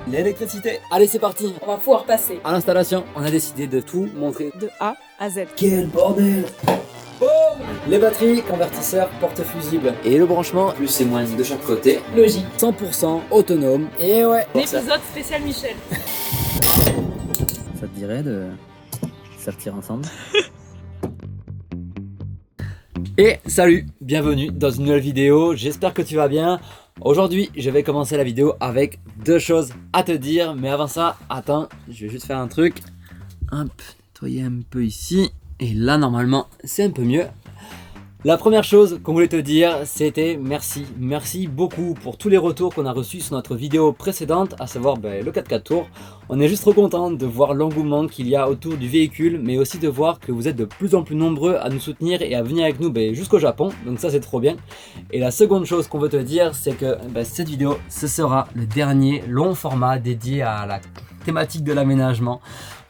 l'électricité. Allez, c'est parti. On va pouvoir passer À l'installation, on a décidé de tout montrer. de A à Z. Quel bordel! Boum! Les batteries, convertisseurs, porte-fusibles et le branchement, plus et moins de chaque côté. Logique. 100% autonome. Et ouais. Un épisode spécial Michel. Ça te dirait de sortir ensemble? Et salut, bienvenue dans une nouvelle vidéo, j'espère que tu vas bien. Aujourd'hui, je vais commencer la vidéo avec deux choses à te dire, mais avant ça, attends, je vais juste faire un truc. Hop, nettoyer un peu ici, et là normalement c'est un peu mieux. La première chose qu'on voulait te dire, c'était merci beaucoup pour tous les retours qu'on a reçus sur notre vidéo précédente, à savoir le 4x4 Tour. On est juste trop content de voir l'engouement qu'il y a autour du véhicule, mais aussi de voir que vous êtes de plus en plus nombreux à nous soutenir et à venir avec nous jusqu'au Japon, donc ça c'est trop bien. Et la seconde chose qu'on veut te dire, c'est que cette vidéo, ce sera le dernier long format dédié à la thématique de l'aménagement.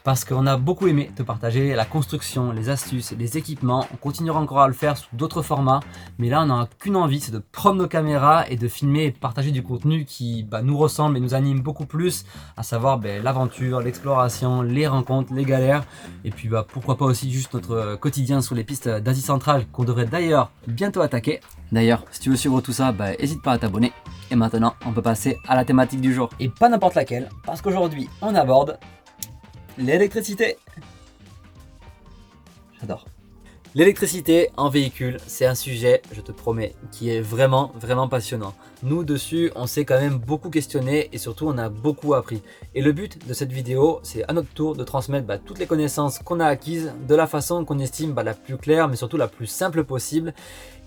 Parce qu'on a beaucoup aimé te partager la construction, les astuces, les équipements. On continuera encore à le faire sous d'autres formats. Mais là, on n'a qu'une envie, c'est de prendre nos caméras et de filmer et de partager du contenu qui nous ressemble et nous anime beaucoup plus. À savoir l'aventure, l'exploration, les rencontres, les galères. Et puis pourquoi pas aussi juste notre quotidien sur les pistes d'Asie centrale qu'on devrait d'ailleurs bientôt attaquer. D'ailleurs, si tu veux suivre tout ça, n'hésite pas à t'abonner. Et maintenant, on peut passer à la thématique du jour. Et pas n'importe laquelle, parce qu'aujourd'hui, on aborde l'électricité. J'adore. L'électricité en véhicule, c'est un sujet, je te promets, qui est vraiment passionnant. Nous, dessus, on s'est quand même beaucoup questionné et surtout, on a beaucoup appris. Et le but de cette vidéo, c'est à notre tour de transmettre toutes les connaissances qu'on a acquises de la façon qu'on estime la plus claire, mais surtout la plus simple possible.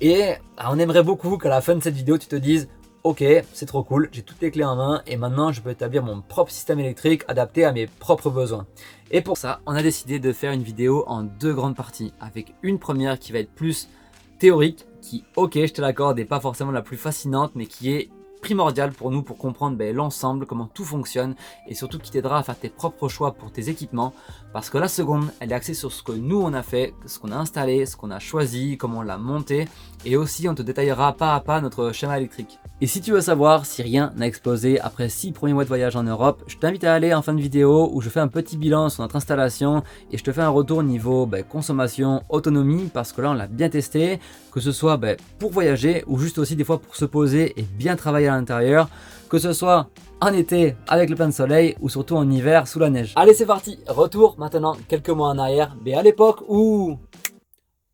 Et on aimerait beaucoup qu'à la fin de cette vidéo, tu te dises: ok, c'est trop cool, j'ai toutes les clés en main et maintenant je peux établir mon propre système électrique adapté à mes propres besoins. Et pour ça, on a décidé de faire une vidéo en deux grandes parties, avec une première qui va être plus théorique, qui, ok, je te l'accorde, n'est pas forcément la plus fascinante, mais qui est primordiale pour nous pour comprendre l'ensemble, comment tout fonctionne et surtout qui t'aidera à faire tes propres choix pour tes équipements, parce que la seconde, elle est axée sur ce que nous on a fait, ce qu'on a installé, ce qu'on a choisi, comment on l'a monté, et aussi on te détaillera pas à pas notre schéma électrique. Et si tu veux savoir si rien n'a explosé après 6 premiers mois de voyage en Europe, je t'invite à aller en fin de vidéo où je fais un petit bilan sur notre installation et je te fais un retour au niveau consommation, autonomie, parce que là on l'a bien testé, que ce soit pour voyager ou juste aussi des fois pour se poser et bien travailler à l'intérieur, que ce soit en été avec le plein de soleil ou surtout en hiver sous la neige. Allez, c'est parti, retour maintenant quelques mois en arrière, mais à l'époque où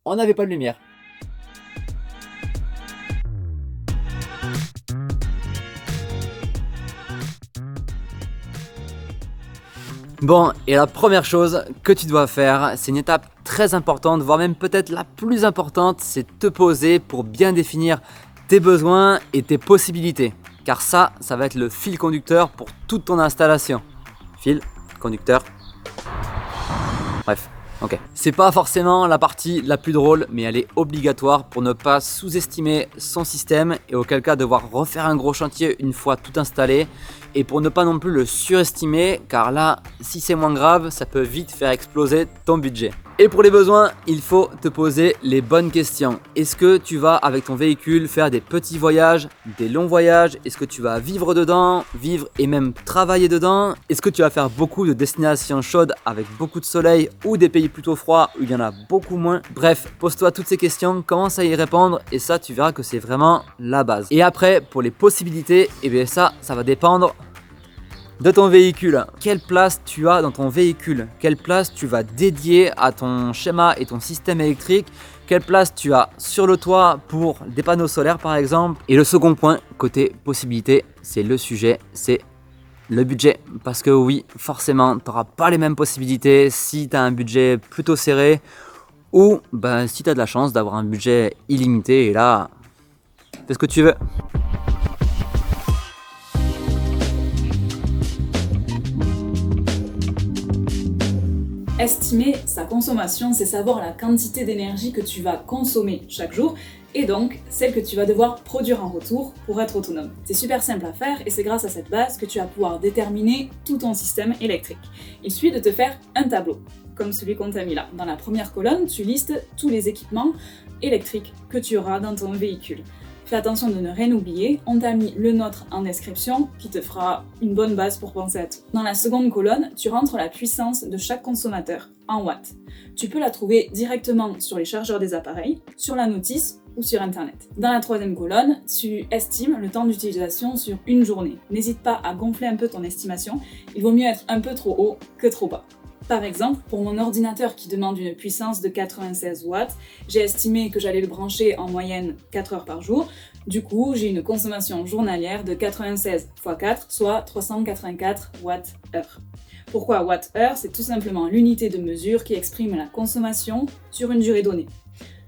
on n'avait pas de lumière. Bon, et la première chose que tu dois faire, c'est une étape très importante, voire même peut-être la plus importante, c'est te poser pour bien définir tes besoins et tes possibilités. Car ça va être le fil conducteur pour toute ton installation. Fil, conducteur, bref. Ok. C'est pas forcément la partie la plus drôle, mais elle est obligatoire pour ne pas sous-estimer son système et auquel cas devoir refaire un gros chantier une fois tout installé, et pour ne pas non plus le surestimer, car là, si c'est moins grave, ça peut vite faire exploser ton budget. Et pour les besoins, il faut te poser les bonnes questions. Est-ce que tu vas avec ton véhicule faire des petits voyages, des longs voyages? Est-ce que tu vas vivre dedans, vivre et même travailler dedans? Est-ce que tu vas faire beaucoup de destinations chaudes avec beaucoup de soleil ou des pays plutôt froids où il y en a beaucoup moins? Bref, pose-toi toutes ces questions, commence à y répondre et ça, tu verras que c'est vraiment la base. Et après, pour les possibilités, ça va dépendre de ton véhicule. Quelle place tu as dans ton véhicule? Quelle place tu vas dédier à ton schéma et ton système électrique? Quelle place tu as sur le toit pour des panneaux solaires par exemple? Et le second point, côté possibilité, c'est le sujet, c'est le budget. Parce que oui, forcément, tu n'auras pas les mêmes possibilités si tu as un budget plutôt serré ou si tu as de la chance d'avoir un budget illimité et là, fais ce que tu veux. Estimer sa consommation, c'est savoir la quantité d'énergie que tu vas consommer chaque jour et donc celle que tu vas devoir produire en retour pour être autonome. C'est super simple à faire et c'est grâce à cette base que tu vas pouvoir déterminer tout ton système électrique. Il suffit de te faire un tableau, comme celui qu'on t'a mis là. Dans la première colonne, tu listes tous les équipements électriques que tu auras dans ton véhicule. Fais attention de ne rien oublier, on t'a mis le nôtre en description qui te fera une bonne base pour penser à tout. Dans la seconde colonne, tu rentres la puissance de chaque consommateur en watts. Tu peux la trouver directement sur les chargeurs des appareils, sur la notice ou sur internet. Dans la troisième colonne, tu estimes le temps d'utilisation sur une journée. N'hésite pas à gonfler un peu ton estimation, il vaut mieux être un peu trop haut que trop bas. Par exemple, pour mon ordinateur qui demande une puissance de 96 watts, j'ai estimé que j'allais le brancher en moyenne 4 heures par jour. Du coup, j'ai une consommation journalière de 96 x 4, soit 384 Wh. Pourquoi Wh? C'est tout simplement l'unité de mesure qui exprime la consommation sur une durée donnée.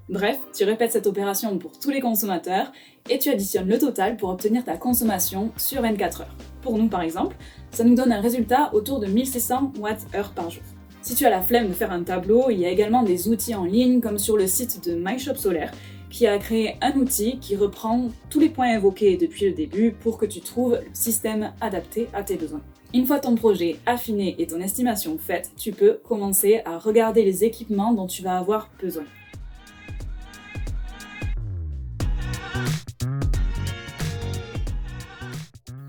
Bref, tu répètes cette opération pour tous les consommateurs et tu additionnes le total pour obtenir ta consommation sur 24 heures. Pour nous par exemple, ça nous donne un résultat autour de 1600 Wh par jour. Si tu as la flemme de faire un tableau, il y a également des outils en ligne comme sur le site de MyShopSolaire qui a créé un outil qui reprend tous les points évoqués depuis le début pour que tu trouves le système adapté à tes besoins. Une fois ton projet affiné et ton estimation faite, tu peux commencer à regarder les équipements dont tu vas avoir besoin.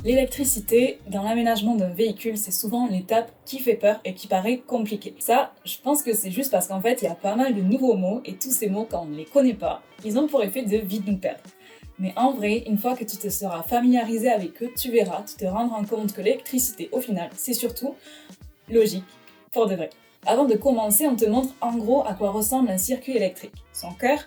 L'électricité, dans l'aménagement d'un véhicule, c'est souvent l'étape qui fait peur et qui paraît compliquée. Ça, je pense que c'est juste parce qu'en fait, il y a pas mal de nouveaux mots et tous ces mots, quand on ne les connaît pas, ils ont pour effet de vite nous perdre. Mais en vrai, une fois que tu te seras familiarisé avec eux, tu verras, tu te rendras compte que l'électricité, au final, c'est surtout logique, pour de vrai. Avant de commencer, on te montre en gros à quoi ressemble un circuit électrique. Son cœur,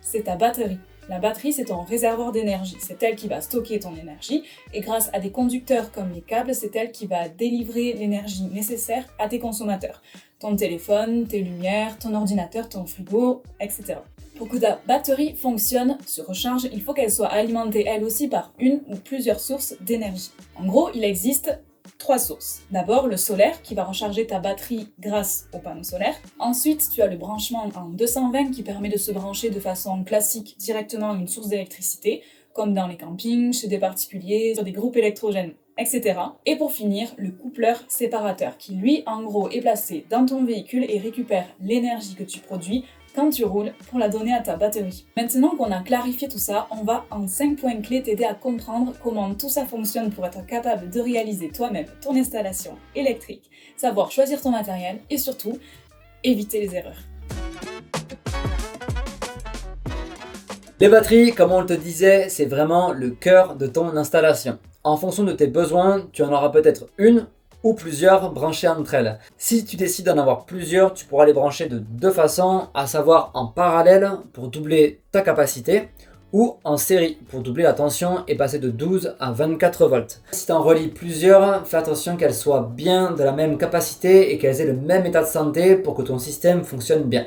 c'est ta batterie. La batterie, c'est ton réservoir d'énergie, c'est elle qui va stocker ton énergie, et grâce à des conducteurs comme les câbles, c'est elle qui va délivrer l'énergie nécessaire à tes consommateurs. Ton téléphone, tes lumières, ton ordinateur, ton frigo, etc. Pour que ta batterie fonctionne, se recharge, il faut qu'elle soit alimentée elle aussi par une ou plusieurs sources d'énergie. En gros, il existe 3 sources. D'abord, le solaire qui va recharger ta batterie grâce au panneau solaire. Ensuite, tu as le branchement en 220 qui permet de se brancher de façon classique directement à une source d'électricité, comme dans les campings, chez des particuliers, sur des groupes électrogènes, etc. Et pour finir, le coupleur séparateur qui, lui, en gros, est placé dans ton véhicule et récupère l'énergie que tu produis quand tu roules pour la donner à ta batterie. Maintenant qu'on a clarifié tout ça, on va en 5 points clés t'aider à comprendre comment tout ça fonctionne pour être capable de réaliser toi-même ton installation électrique, savoir choisir ton matériel et surtout, éviter les erreurs. Les batteries, comme on te disait, c'est vraiment le cœur de ton installation. En fonction de tes besoins, tu en auras peut-être une ou plusieurs branchées entre elles. Si tu décides d'en avoir plusieurs, tu pourras les brancher de deux façons, à savoir en parallèle pour doubler ta capacité ou en série pour doubler la tension et passer de 12 à 24 volts. Si tu en relis plusieurs, fais attention qu'elles soient bien de la même capacité et qu'elles aient le même état de santé pour que ton système fonctionne bien.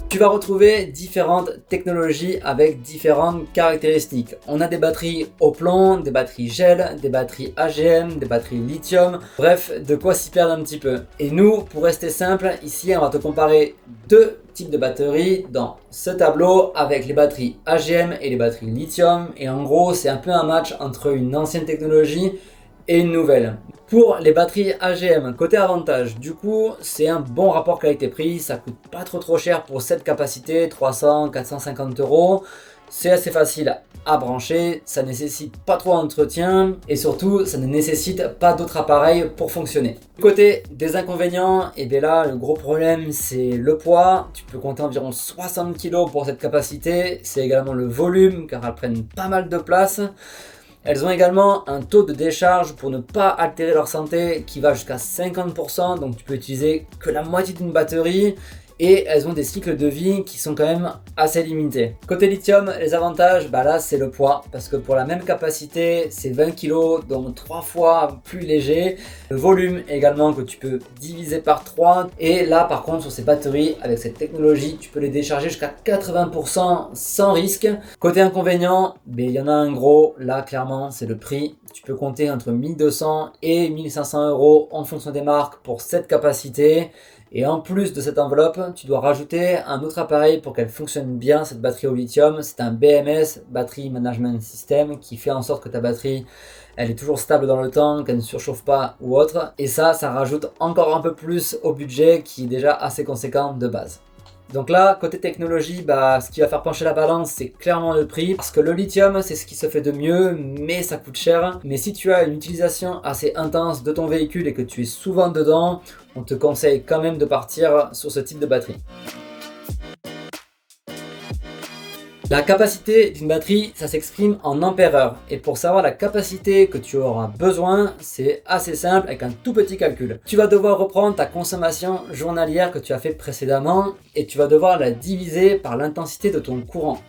Tu vas retrouver différentes technologies avec différentes caractéristiques. On a des batteries au plomb, des batteries gel, des batteries AGM, des batteries lithium, bref, de quoi s'y perdre un petit peu. Et nous, pour rester simple, ici on va te comparer deux types de batteries dans ce tableau avec les batteries AGM et les batteries lithium. Et en gros, c'est un peu un match entre une ancienne technologie et une nouvelle. Pour les batteries AGM, côté avantage, du coup, c'est un bon rapport qualité-prix, ça coûte pas trop cher pour cette capacité, 300-450 €. C'est assez facile à brancher, ça nécessite pas trop d'entretien et surtout, ça ne nécessite pas d'autres appareils pour fonctionner. Côté des inconvénients, et bien là, le gros problème, c'est le poids. Tu peux compter environ 60 kg pour cette capacité. C'est également le volume, car elles prennent pas mal de place. Elles ont également un taux de décharge pour ne pas altérer leur santé qui va jusqu'à 50%, donc tu peux utiliser que la moitié d'une batterie et elles ont des cycles de vie qui sont quand même assez limités. Côté lithium, les avantages, là c'est le poids parce que pour la même capacité, c'est 20 kg, donc 3 fois plus léger. Le volume également que tu peux diviser par 3 et là par contre sur ces batteries avec cette technologie, tu peux les décharger jusqu'à 80% sans risque. Côté inconvénient, il y en a un gros, là clairement c'est le prix. Tu peux compter entre 1200 et 1500 € en fonction des marques pour cette capacité. Et en plus de cette enveloppe, tu dois rajouter un autre appareil pour qu'elle fonctionne bien, cette batterie au lithium. C'est un BMS, Battery Management System, qui fait en sorte que ta batterie, elle est toujours stable dans le temps, qu'elle ne surchauffe pas ou autre. Et ça rajoute encore un peu plus au budget qui est déjà assez conséquent de base. Donc là, côté technologie, ce qui va faire pencher la balance, c'est clairement le prix. Parce que le lithium, c'est ce qui se fait de mieux, mais ça coûte cher. Mais si tu as une utilisation assez intense de ton véhicule et que tu es souvent dedans, on te conseille quand même de partir sur ce type de batterie. La capacité d'une batterie, ça s'exprime en ampères-heure. Et pour savoir la capacité que tu auras besoin, c'est assez simple avec un tout petit calcul. Tu vas devoir reprendre ta consommation journalière que tu as fait précédemment et tu vas devoir la diviser par l'intensité de ton courant.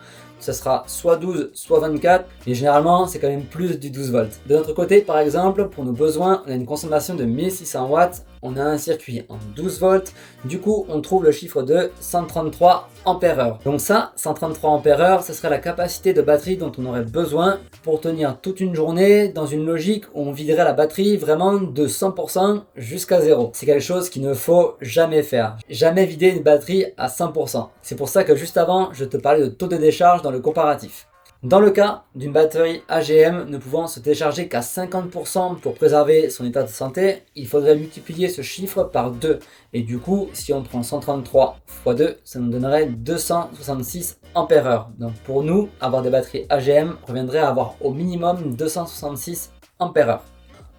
Ce sera soit 12, soit 24, mais généralement c'est quand même plus du 12 volts. De notre côté, par exemple, pour nos besoins, on a une consommation de 1600 watts, on a un circuit en 12 volts, du coup on trouve le chiffre de 133 ampères-heure. Donc ça, 133 ampères-heure, ce serait la capacité de batterie dont on aurait besoin pour tenir toute une journée dans une logique où on viderait la batterie vraiment de 100% jusqu'à 0. C'est quelque chose qu'il ne faut jamais faire. Jamais vider une batterie à 100%. C'est pour ça que juste avant, je te parlais de taux de décharge dans le comparatif. Dans le cas d'une batterie AGM ne pouvant se décharger qu'à 50% pour préserver son état de santé, il faudrait multiplier ce chiffre par 2. Et du coup, si on prend 133 x 2, ça nous donnerait 266 ampères-heure. Donc pour nous, avoir des batteries AGM reviendrait à avoir au minimum 266 ampères-heure.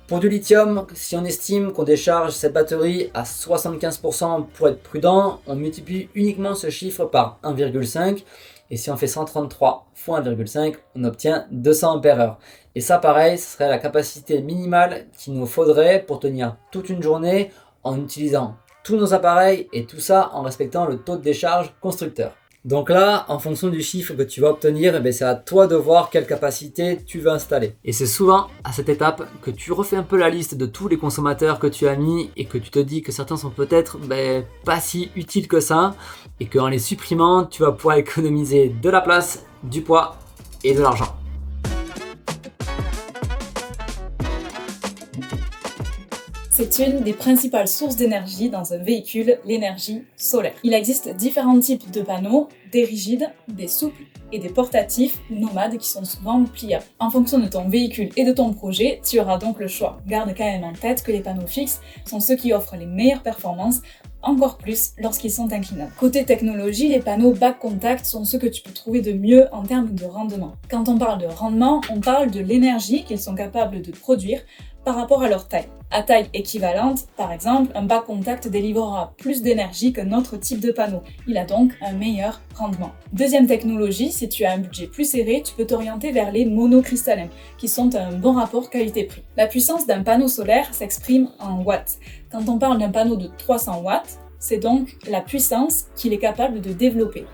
Pour du lithium, si on estime qu'on décharge cette batterie à 75% pour être prudent, on multiplie uniquement ce chiffre par 1,5. Et si on fait 133 x 1,5, on obtient 200 ampères-heure. Et ça, pareil, ce serait la capacité minimale qu'il nous faudrait pour tenir toute une journée en utilisant tous nos appareils et tout ça en respectant le taux de décharge constructeur. Donc là, en fonction du chiffre que tu vas obtenir, c'est à toi de voir quelle capacité tu veux installer. Et c'est souvent à cette étape que tu refais un peu la liste de tous les consommateurs que tu as mis et que tu te dis que certains sont peut-être pas si utiles que ça et qu'en les supprimant, tu vas pouvoir économiser de la place, du poids et de l'argent. C'est une des principales sources d'énergie dans un véhicule, l'énergie solaire. Il existe différents types de panneaux, des rigides, des souples et des portatifs ou nomades qui sont souvent pliables. En fonction de ton véhicule et de ton projet, tu auras donc le choix. Garde quand même en tête que les panneaux fixes sont ceux qui offrent les meilleures performances, encore plus lorsqu'ils sont inclinables. Côté technologie, les panneaux back contact sont ceux que tu peux trouver de mieux en termes de rendement. Quand on parle de rendement, on parle de l'énergie qu'ils sont capables de produire par rapport à leur taille. À taille équivalente, par exemple, un back contact délivrera plus d'énergie qu'un autre type de panneau. Il a donc un meilleur rendement. Deuxième technologie, si tu as un budget plus serré, tu peux t'orienter vers les monocristallins, qui sont un bon rapport qualité-prix. La puissance d'un panneau solaire s'exprime en watts. Quand on parle d'un panneau de 300 watts, c'est donc la puissance qu'il est capable de développer.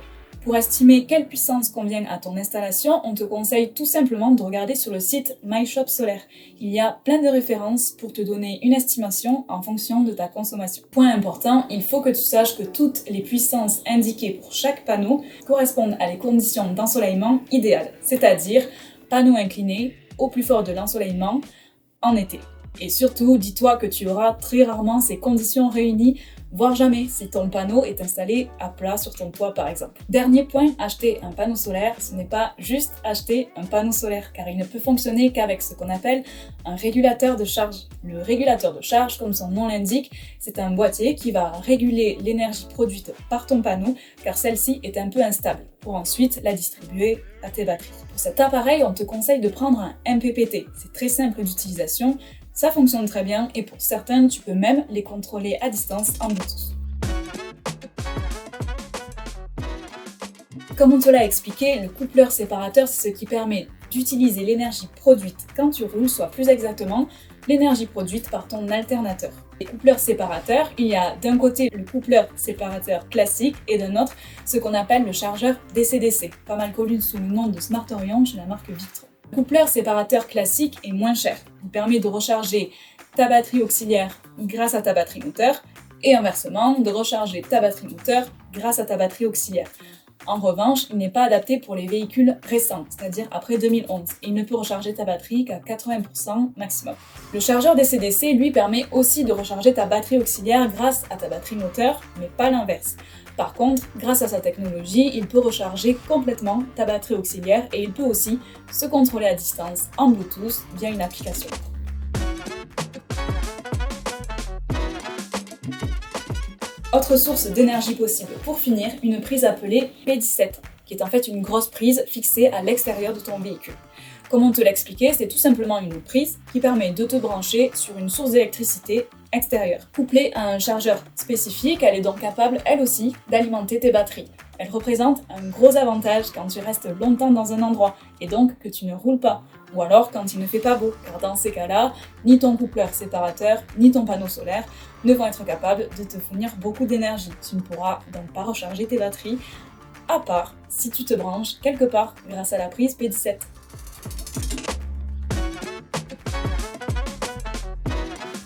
Pour estimer quelle puissance convient à ton installation, on te conseille tout simplement de regarder sur le site MyShop Solaire. Il y a plein de références pour te donner une estimation en fonction de ta consommation. Point important, il faut que tu saches que toutes les puissances indiquées pour chaque panneau correspondent à les conditions d'ensoleillement idéales, c'est-à-dire panneau incliné au plus fort de l'ensoleillement en été. Et surtout, dis-toi que tu auras très rarement ces conditions réunies, voire jamais si ton panneau est installé à plat sur ton toit par exemple. Dernier point, acheter un panneau solaire, ce n'est pas juste acheter un panneau solaire, car il ne peut fonctionner qu'avec ce qu'on appelle un régulateur de charge. Le régulateur de charge, comme son nom l'indique, c'est un boîtier qui va réguler l'énergie produite par ton panneau, car celle-ci est un peu instable, pour ensuite la distribuer à tes batteries. Pour cet appareil, on te conseille de prendre un MPPT. C'est très simple d'utilisation. Ça fonctionne très bien et pour certains, tu peux même les contrôler à distance en Bluetooth. Comme on te l'a expliqué, le coupleur séparateur, c'est ce qui permet d'utiliser l'énergie produite quand tu roules, soit plus exactement l'énergie produite par ton alternateur. Les coupleurs séparateurs, il y a d'un côté le coupleur séparateur classique et d'un autre ce qu'on appelle le chargeur DC-DC, pas mal connu sous le nom de Smartorion chez la marque Victron. Le coupleur séparateur classique est moins cher. Il permet de recharger ta batterie auxiliaire grâce à ta batterie moteur et inversement de recharger ta batterie moteur grâce à ta batterie auxiliaire. En revanche, il n'est pas adapté pour les véhicules récents, c'est-à-dire après 2011. Il ne peut recharger ta batterie qu'à 80% maximum. Le chargeur DC-DC, lui, permet aussi de recharger ta batterie auxiliaire grâce à ta batterie moteur, mais pas l'inverse. Par contre, grâce à sa technologie, il peut recharger complètement ta batterie auxiliaire et il peut aussi se contrôler à distance en Bluetooth via une application. Autre source d'énergie possible pour finir, une prise appelée P17, qui est en fait une grosse prise fixée à l'extérieur de ton véhicule. Comment te l'expliquer? C'est tout simplement une prise qui permet de te brancher sur une source d'électricité extérieure. Couplée à un chargeur spécifique, elle est donc capable, elle aussi, d'alimenter tes batteries. Elle représente un gros avantage quand tu restes longtemps dans un endroit et donc que tu ne roules pas. Ou alors quand il ne fait pas beau, car dans ces cas-là, ni ton coupleur séparateur, ni ton panneau solaire ne vont être capables de te fournir beaucoup d'énergie. Tu ne pourras donc pas recharger tes batteries, à part si tu te branches quelque part grâce à la prise P17.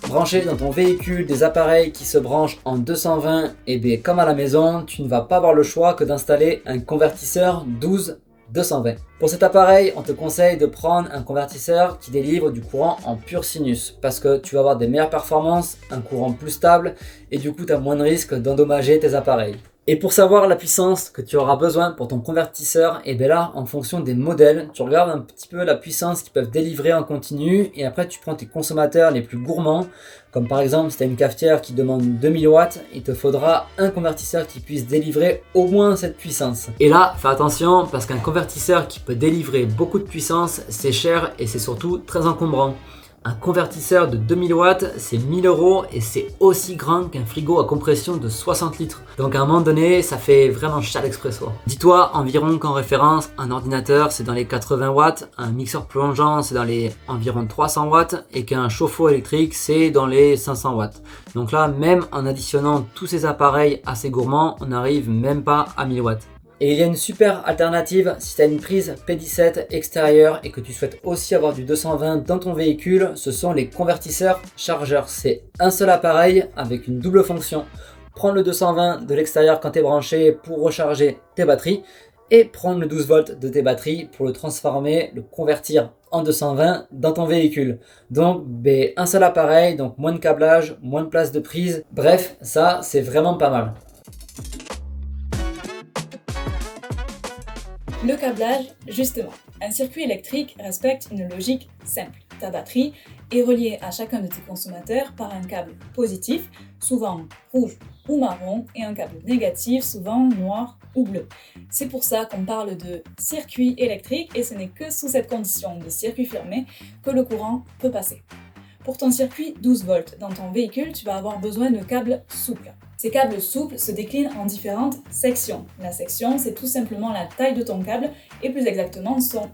Brancher dans ton véhicule des appareils qui se branchent en 220, et bien comme à la maison, tu ne vas pas avoir le choix que d'installer un convertisseur 12-220. Pour cet appareil, on te conseille de prendre un convertisseur qui délivre du courant en pur sinus parce que tu vas avoir des meilleures performances, un courant plus stable et du coup tu as moins de risques d'endommager tes appareils. Et pour savoir la puissance que tu auras besoin pour ton convertisseur, et bien là, en fonction des modèles, tu regardes un petit peu la puissance qu'ils peuvent délivrer en continu et après tu prends tes consommateurs les plus gourmands, comme par exemple si tu as une cafetière qui demande 2000 watts, il te faudra un convertisseur qui puisse délivrer au moins cette puissance. Et là, fais attention parce qu'un convertisseur qui peut délivrer beaucoup de puissance, c'est cher et c'est surtout très encombrant. Un convertisseur de 2000 watts, c'est 1000 € et c'est aussi grand qu'un frigo à compression de 60 litres. Donc à un moment donné, ça fait vraiment chat d'expresso. Dis-toi environ qu'en référence, un ordinateur c'est dans les 80 watts, un mixeur plongeant c'est dans les environ 300 watts et qu'un chauffe-eau électrique c'est dans les 500 watts. Donc là, même en additionnant tous ces appareils assez gourmands, on n'arrive même pas à 1000 watts. Et il y a une super alternative si tu as une prise P17 extérieure et que tu souhaites aussi avoir du 220 dans ton véhicule, ce sont les convertisseurs chargeurs. C'est un seul appareil avec une double fonction. Prendre le 220 de l'extérieur quand tu es branché pour recharger tes batteries et prendre le 12 volts de tes batteries pour le transformer, le convertir en 220 dans ton véhicule. Donc un seul appareil, donc moins de câblage, moins de place de prise. Bref, ça c'est vraiment pas mal. Le câblage, justement. Un circuit électrique respecte une logique simple. Ta batterie est reliée à chacun de tes consommateurs par un câble positif, souvent rouge ou marron, et un câble négatif, souvent noir ou bleu. C'est pour ça qu'on parle de circuit électrique et ce n'est que sous cette condition de circuit fermé que le courant peut passer. Pour ton circuit 12 volts dans ton véhicule, tu vas avoir besoin de câbles souples. Ces câbles souples se déclinent en différentes sections. La section, c'est tout simplement la taille de ton câble et plus exactement son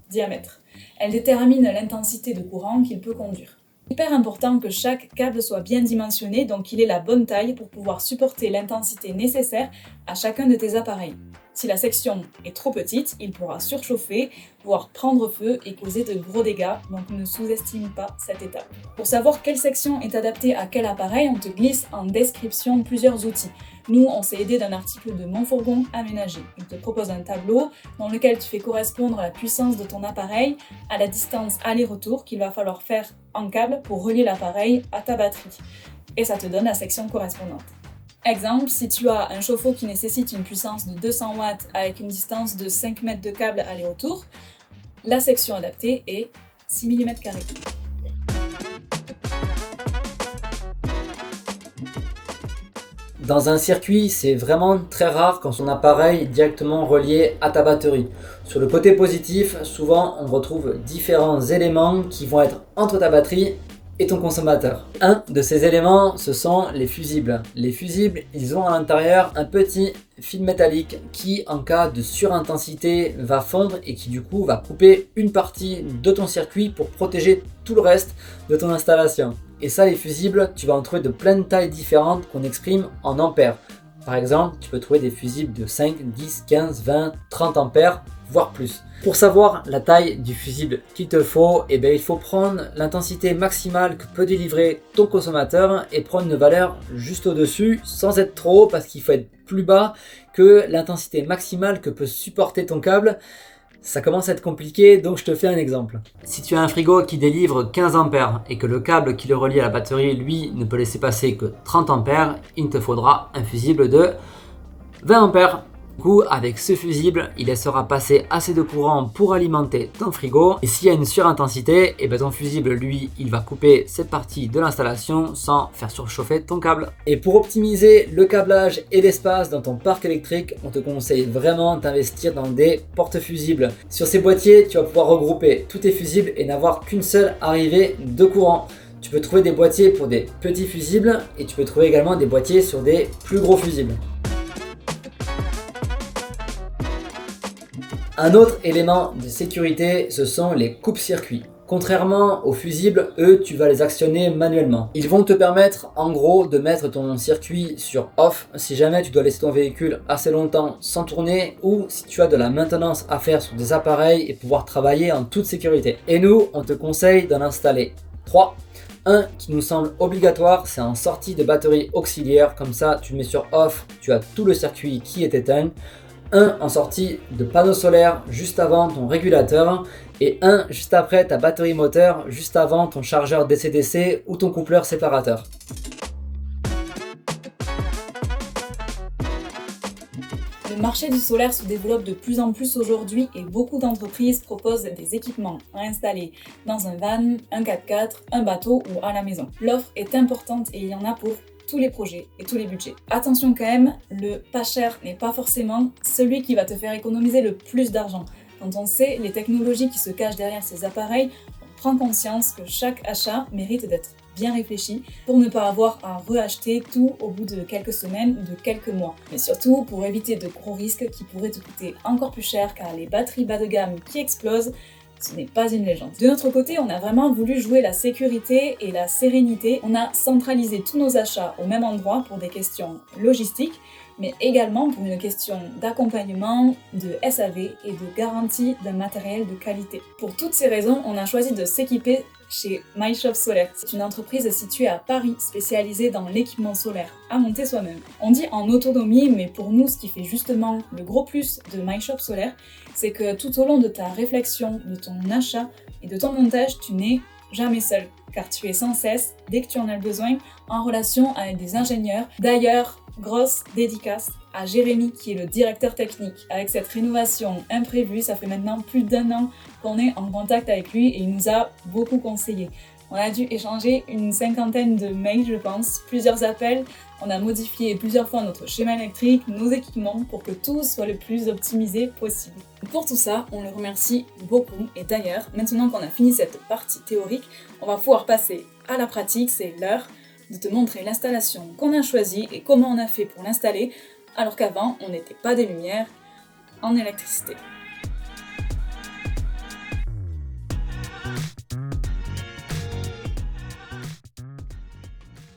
diamètre. Elle détermine l'intensité de courant qu'il peut conduire. Hyper important que chaque câble soit bien dimensionné, donc qu'il ait la bonne taille pour pouvoir supporter l'intensité nécessaire à chacun de tes appareils. Si la section est trop petite, il pourra surchauffer, voire prendre feu et causer de gros dégâts, donc ne sous-estime pas cette étape. Pour savoir quelle section est adaptée à quel appareil, on te glisse en description plusieurs outils. Nous, on s'est aidé d'un article de Mon Fourgon Aménagé. Il te propose un tableau dans lequel tu fais correspondre la puissance de ton appareil à la distance aller-retour qu'il va falloir faire en câble pour relier l'appareil à ta batterie. Et ça te donne la section correspondante. Exemple, si tu as un chauffe-eau qui nécessite une puissance de 200 watts avec une distance de 5 mètres de câble aller-retour, la section adaptée est 6 mm². Dans un circuit, c'est vraiment très rare quand son appareil est directement relié à ta batterie. Sur le côté positif, souvent on retrouve différents éléments qui vont être entre ta batterie et ton consommateur. Un de ces éléments, ce sont les fusibles. Les fusibles, ils ont à l'intérieur un petit fil métallique qui, en cas de surintensité, va fondre et qui du coup va couper une partie de ton circuit pour protéger tout le reste de ton installation. Et ça, les fusibles, tu vas en trouver de plein de tailles différentes qu'on exprime en ampères. Par exemple, tu peux trouver des fusibles de 5, 10, 15, 20, 30 ampères, voire plus. Pour savoir la taille du fusible qu'il te faut, il faut prendre l'intensité maximale que peut délivrer ton consommateur et prendre une valeur juste au-dessus, sans être trop haut parce qu'il faut être plus bas que l'intensité maximale que peut supporter ton câble. Ça commence à être compliqué, donc je te fais un exemple. Si tu as un frigo qui délivre 15 ampères et que le câble qui le relie à la batterie, lui, ne peut laisser passer que 30 ampères, il te faudra un fusible de 20 ampères. Du coup, avec ce fusible, il laissera passer assez de courant pour alimenter ton frigo. Et s'il y a une surintensité, et ton fusible, lui, il va couper cette partie de l'installation sans faire surchauffer ton câble. Et pour optimiser le câblage et l'espace dans ton parc électrique, on te conseille vraiment d'investir dans des porte-fusibles. Sur ces boîtiers, tu vas pouvoir regrouper tous tes fusibles et n'avoir qu'une seule arrivée de courant. Tu peux trouver des boîtiers pour des petits fusibles et tu peux trouver également des boîtiers sur des plus gros fusibles. Un autre élément de sécurité, ce sont les coupe-circuits. Contrairement aux fusibles, eux, tu vas les actionner manuellement. Ils vont te permettre, en gros, de mettre ton circuit sur off si jamais tu dois laisser ton véhicule assez longtemps sans tourner ou si tu as de la maintenance à faire sur des appareils et pouvoir travailler en toute sécurité. Et nous, on te conseille d'en installer 3. Un qui nous semble obligatoire, c'est en sortie de batterie auxiliaire. Comme ça, tu le mets sur off, tu as tout le circuit qui est éteint. Un en sortie de panneau solaire juste avant ton régulateur et un juste après ta batterie moteur, juste avant ton chargeur DC-DC ou ton coupleur séparateur. Le marché du solaire se développe de plus en plus aujourd'hui et beaucoup d'entreprises proposent des équipements à installer dans un van, un 4x4, un bateau ou à la maison. L'offre est importante et il y en a pour tous les projets et tous les budgets. Attention quand même, le pas cher n'est pas forcément celui qui va te faire économiser le plus d'argent. Quand on sait les technologies qui se cachent derrière ces appareils, on prend conscience que chaque achat mérite d'être bien réfléchi pour ne pas avoir à reacheter tout au bout de quelques semaines ou de quelques mois. Mais surtout pour éviter de gros risques qui pourraient te coûter encore plus cher car les batteries bas de gamme qui explosent, ce n'est pas une légende. De notre côté, on a vraiment voulu jouer la sécurité et la sérénité. On a centralisé tous nos achats au même endroit pour des questions logistiques, mais également pour une question d'accompagnement, de SAV et de garantie d'un matériel de qualité. Pour toutes ces raisons, on a choisi de s'équiper chez MyShop Solaire. C'est une entreprise située à Paris, spécialisée dans l'équipement solaire, à monter soi-même. On dit en autonomie, mais pour nous, ce qui fait justement le gros plus de MyShop Solaire, c'est que tout au long de ta réflexion, de ton achat et de ton montage, tu n'es jamais seul, car tu es sans cesse, dès que tu en as besoin, en relation avec des ingénieurs. D'ailleurs, grosse dédicace à Jérémy qui est le directeur technique. Avec cette rénovation imprévue, ça fait maintenant plus d'1 an qu'on est en contact avec lui et il nous a beaucoup conseillé. On a dû échanger une 50aine de mails, je pense, plusieurs appels. On a modifié plusieurs fois notre schéma électrique, nos équipements pour que tout soit le plus optimisé possible. Pour tout ça, on le remercie beaucoup et d'ailleurs, maintenant qu'on a fini cette partie théorique, on va pouvoir passer à la pratique. C'est l'heure de te montrer l'installation qu'on a choisie et comment on a fait pour l'installer, alors qu'avant, on n'était pas des lumières en électricité.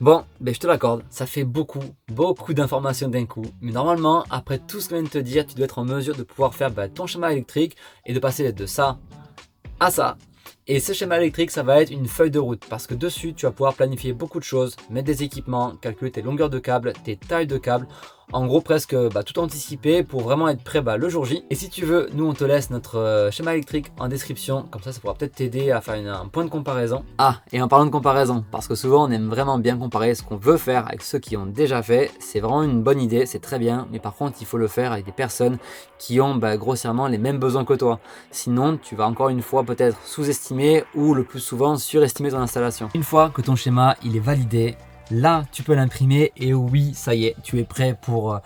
Bon, je te l'accorde, ça fait beaucoup d'informations d'un coup. Mais normalement, après tout ce que je viens de te dire, tu dois être en mesure de pouvoir faire ton schéma électrique et de passer de ça à ça. Et ce schéma électrique, ça va être une feuille de route parce que dessus, tu vas pouvoir planifier beaucoup de choses, mettre des équipements, calculer tes longueurs de câbles, tes tailles de câbles. En gros, presque tout anticiper pour vraiment être prêt le jour J. Et si tu veux, nous on te laisse notre schéma électrique en description. Comme ça pourra peut-être t'aider à faire un point de comparaison. Ah, et en parlant de comparaison, parce que souvent on aime vraiment bien comparer ce qu'on veut faire avec ceux qui ont déjà fait. C'est vraiment une bonne idée, c'est très bien. Mais par contre, il faut le faire avec des personnes qui ont grossièrement les mêmes besoins que toi. Sinon, tu vas encore une fois peut-être sous-estimer ou le plus souvent surestimer ton installation. Une fois que ton schéma il est validé, là, tu peux l'imprimer et oui, ça y est, tu es prêt pour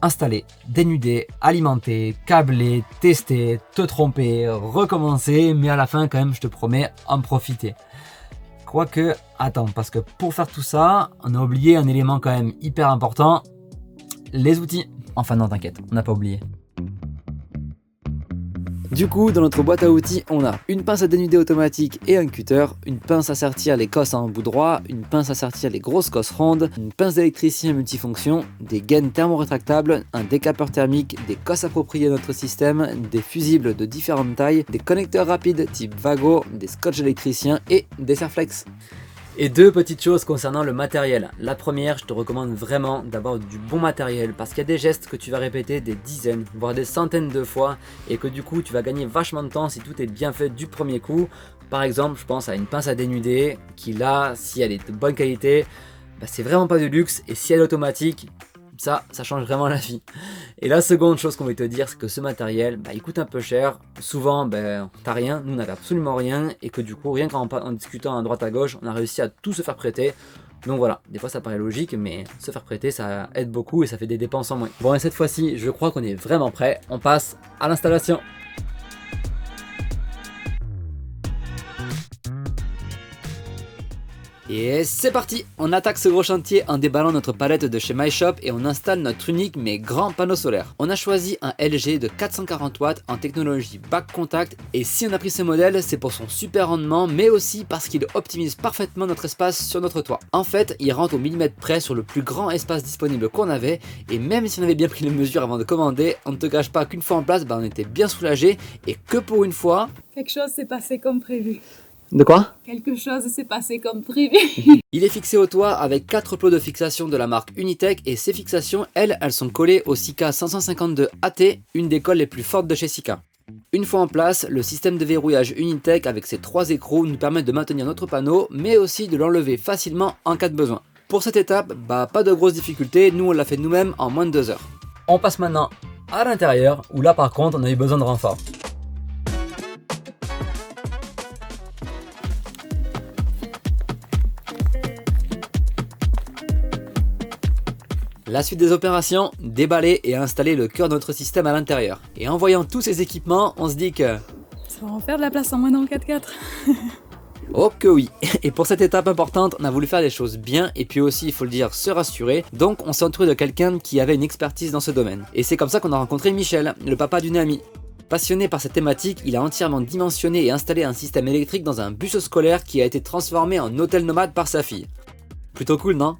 installer, dénuder, alimenter, câbler, tester, te tromper, recommencer, mais à la fin, quand même, je te promets, en profiter. Quoique, attends, parce que pour faire tout ça, on a oublié un élément quand même hyper important, les outils. Enfin non, t'inquiète, on n'a pas oublié. Du coup, dans notre boîte à outils, on a une pince à dénuder automatique et un cutter, une pince à sertir les cosses en bout droit, une pince à sertir les grosses cosses rondes, une pince d'électricien multifonction, des gaines thermorétractables, un décapeur thermique, des cosses appropriées à notre système, des fusibles de différentes tailles, des connecteurs rapides type Vago, des scotch électriciens et des serflex. Et deux petites choses concernant le matériel. La première, je te recommande vraiment d'avoir du bon matériel parce qu'il y a des gestes que tu vas répéter des dizaines, voire des centaines de fois et que du coup tu vas gagner vachement de temps si tout est bien fait du premier coup. Par exemple, je pense à une pince à dénuder qui là, si elle est de bonne qualité, c'est vraiment pas de luxe et si elle est automatique, Ça change vraiment la vie. Et la seconde chose qu'on veut te dire, c'est que ce matériel, il coûte un peu cher. Souvent, t'as rien, nous on n'avait absolument rien, et que du coup, rien qu'en discutant à droite à gauche, on a réussi à tout se faire prêter. Donc voilà, des fois ça paraît logique, mais se faire prêter, ça aide beaucoup et ça fait des dépenses en moins. Bon, et cette fois-ci, je crois qu'on est vraiment prêt. On passe à l'installation. Et c'est parti! On attaque ce gros chantier en déballant notre palette de chez MyShop et on installe notre unique mais grand panneau solaire. On a choisi un LG de 440 watts en technologie back contact et si on a pris ce modèle, c'est pour son super rendement mais aussi parce qu'il optimise parfaitement notre espace sur notre toit. En fait, il rentre au millimètre près sur le plus grand espace disponible qu'on avait et même si on avait bien pris les mesures avant de commander, on ne te cache pas qu'une fois en place, on était bien soulagé et que pour une fois... Quelque chose s'est passé comme prévu. De quoi? Quelque chose s'est passé comme prévu. Il est fixé au toit avec 4 plots de fixation de la marque Unitech et ces fixations, elles sont collées au Sika 552 AT, une des colles les plus fortes de chez Sika. Une fois en place, le système de verrouillage Unitech avec ses 3 écrous nous permet de maintenir notre panneau, mais aussi de l'enlever facilement en cas de besoin. Pour cette étape, pas de grosses difficultés, nous on l'a fait nous-mêmes en moins de 2 heures. On passe maintenant à l'intérieur, où là par contre on a eu besoin de renfort. La suite des opérations, déballer et installer le cœur de notre système à l'intérieur. Et en voyant tous ces équipements, on se dit que... Ça va en faire de la place en moins dans le 4x4. Oh que oui. Et pour cette étape importante, on a voulu faire les choses bien et puis aussi, il faut le dire, se rassurer. Donc on s'est entouré de quelqu'un qui avait une expertise dans ce domaine. Et c'est comme ça qu'on a rencontré Michel, le papa d'une amie. Passionné par cette thématique, il a entièrement dimensionné et installé un système électrique dans un bus scolaire qui a été transformé en hôtel nomade par sa fille. Plutôt cool, non ?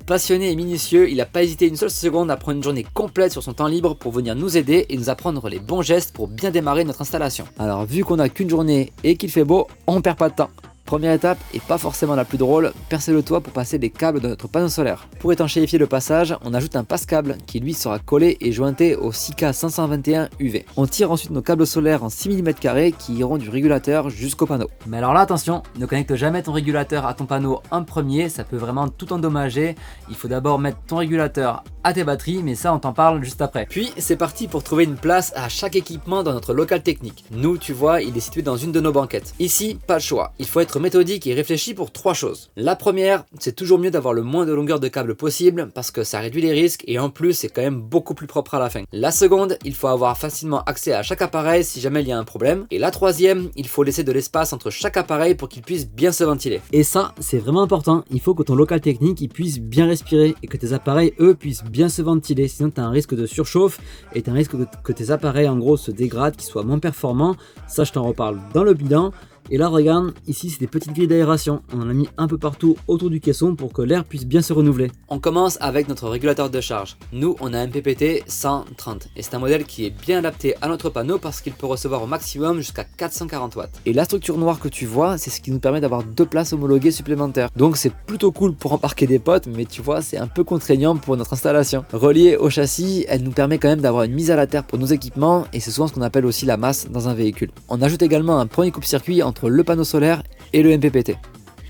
Passionné et minutieux, il n'a pas hésité une seule seconde à prendre une journée complète sur son temps libre pour venir nous aider et nous apprendre les bons gestes pour bien démarrer notre installation. Alors vu qu'on n'a qu'une journée et qu'il fait beau, on perd pas de temps. Première étape, et pas forcément la plus drôle, percer le toit pour passer les câbles de notre panneau solaire. Pour étanchéifier le passage, on ajoute un passe-câble qui lui sera collé et jointé au Sika 521 UV. On tire ensuite nos câbles solaires en 6 mm qui iront du régulateur jusqu'au panneau. Mais alors là attention, ne connecte jamais ton régulateur à ton panneau en premier, ça peut vraiment tout endommager. Il faut d'abord mettre ton régulateur à tes batteries, mais ça on t'en parle juste après. Puis c'est parti pour trouver une place à chaque équipement dans notre local technique. Nous, tu vois, il est situé dans une de nos banquettes. Ici, pas le choix, il faut être méthodique et réfléchi pour 3 choses. La première, c'est toujours mieux d'avoir le moins de longueur de câble possible parce que ça réduit les risques et en plus c'est quand même beaucoup plus propre à la fin. La seconde, il faut avoir facilement accès à chaque appareil si jamais il y a un problème. Et la troisième, il faut laisser de l'espace entre chaque appareil pour qu'il puisse bien se ventiler. Et ça, c'est vraiment important, il faut que ton local technique il puisse bien respirer et que tes appareils eux puissent bien se ventiler, sinon tu as un risque de surchauffe et tu as un risque que tes appareils en gros se dégradent, qu'ils soient moins performants. Ça je t'en reparle dans le bilan. Et là regarde, ici c'est des petites grilles d'aération, on en a mis un peu partout autour du caisson pour que l'air puisse bien se renouveler. On commence avec notre régulateur de charge. Nous on a un MPPT 130 et c'est un modèle qui est bien adapté à notre panneau parce qu'il peut recevoir au maximum jusqu'à 440 watts. Et la structure noire que tu vois, c'est ce qui nous permet d'avoir 2 places homologuées supplémentaires. Donc c'est plutôt cool pour embarquer des potes, mais tu vois c'est un peu contraignant pour notre installation. Reliée au châssis, elle nous permet quand même d'avoir une mise à la terre pour nos équipements et c'est souvent ce qu'on appelle aussi la masse dans un véhicule. On ajoute également un premier coupe-circuit entre le panneau solaire et le MPPT.